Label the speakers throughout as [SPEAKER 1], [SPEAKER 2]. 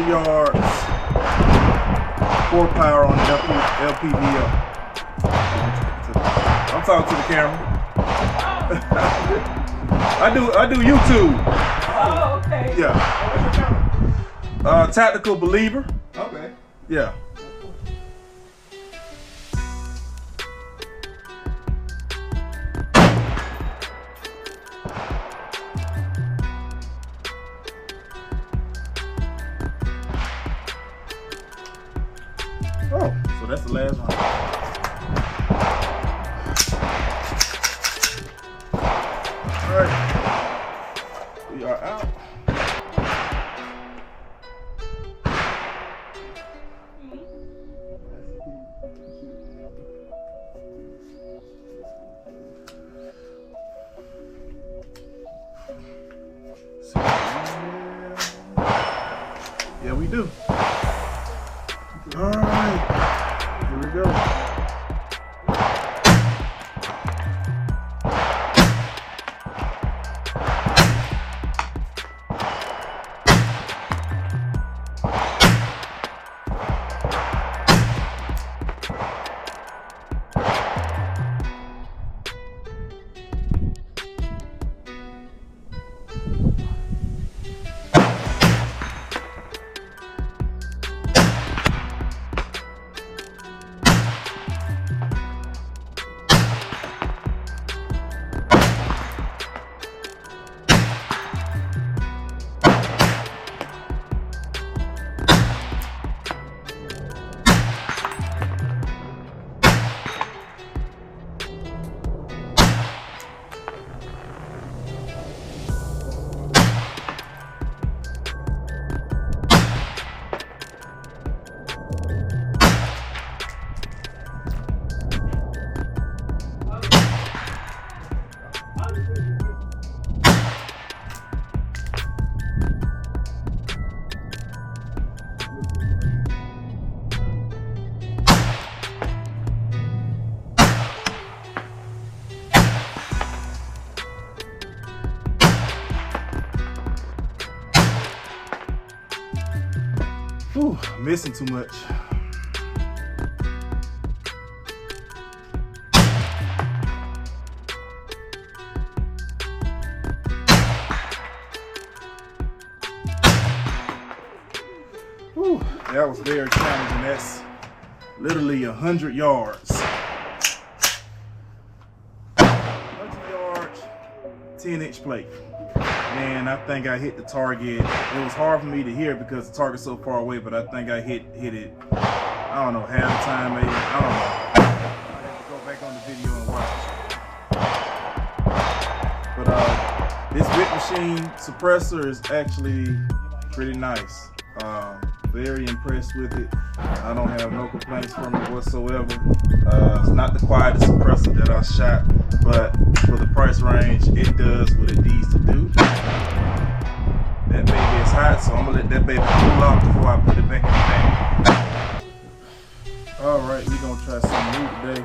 [SPEAKER 1] yards, 4 power on the LPVO. I'm talking to the camera. I do YouTube.
[SPEAKER 2] Oh, okay.
[SPEAKER 1] Yeah. Tactical Believer.
[SPEAKER 3] Okay.
[SPEAKER 1] Yeah. Oh, so that's the last one. All right, we are out. Yeah, we do. All right, here we go. Whew, missing too much. Whew, that was very challenging. That's literally 100 yards. 100 yards, 10-inch plate. And I think I hit the target. It was hard for me to hear because the target's so far away, but I think I hit it, I don't know, half the time maybe. I don't know. I have to go back on the video and watch. But this Bit Machine suppressor is actually pretty nice. Very impressed with it. I don't have no complaints from it whatsoever. It's not the quietest suppressor that I shot, but for the price range, it does what it needs to do. That baby is hot, so I'm gonna let that baby cool off before I put it back in the bag. All right, we're gonna try something new today.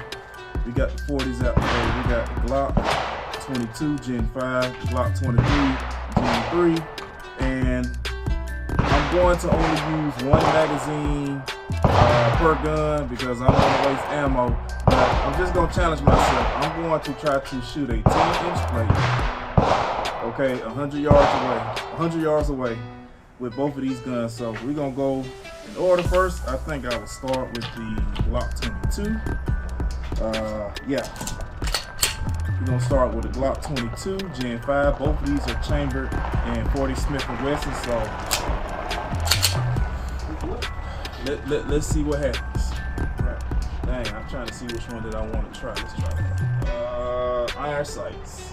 [SPEAKER 1] We got the 40s out today. We got the GLOCK 22 Gen 5, GLOCK 23 Gen 3, and I'm going to only use one magazine per gun because I don't want to waste ammo. But I'm just going to challenge myself. I'm going to try to shoot a 10-inch plate, okay, 100 yards away with both of these guns. So we're going to go in order first. I think I will start with the GLOCK 22. Yeah. We're going to start with the GLOCK 22 Gen 5. Both of these are chambered in 40 Smith & Wesson, so let's see what happens. Right. Dang, I'm trying to see which one that I want to try. Let's try that. Iron sights.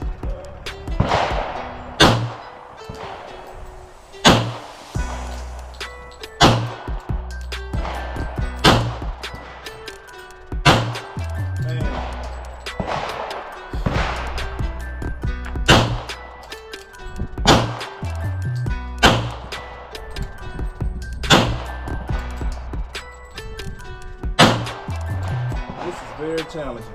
[SPEAKER 1] This is very challenging.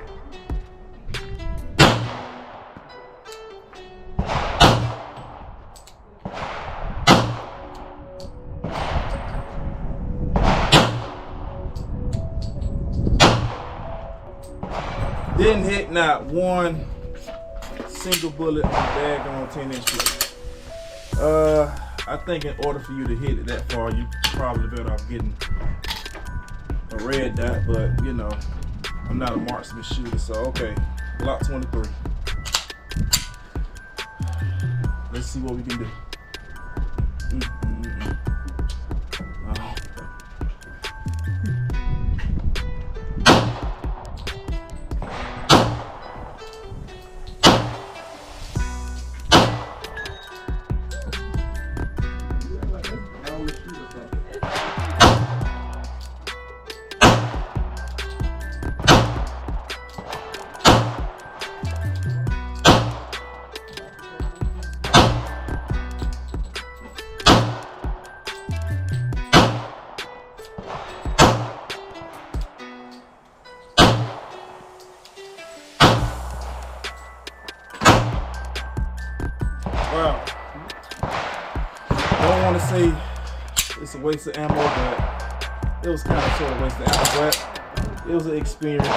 [SPEAKER 1] Didn't hit not one single bullet on the daggone 10-inch clip. I think in order for you to hit it that far, you probably better off getting a red dot, but you know, I'm not a marksman shooter, so okay. Glock 23. Let's see what we can do. Oh. Wow. I don't want to say it's a waste of ammo, but it was kind of sort of a waste of ammo, but it was an experience.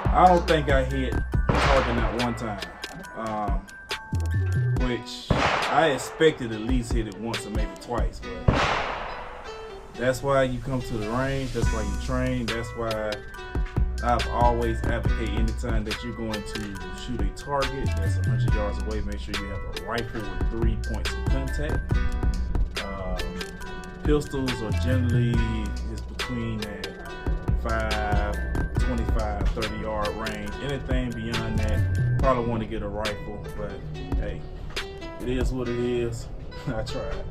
[SPEAKER 1] I don't think I hit target that one time, which I expected at least hit it once or maybe twice, but that's why you come to the range, that's why you train, that's why I've always advocated anytime that you're going to shoot a target that's 100 yards away, make sure you have a rifle with 3 points of contact. Pistols are generally is between that 5, 25, 30 yard range. Anything beyond that, probably want to get a rifle, but hey, it is what it is. I tried.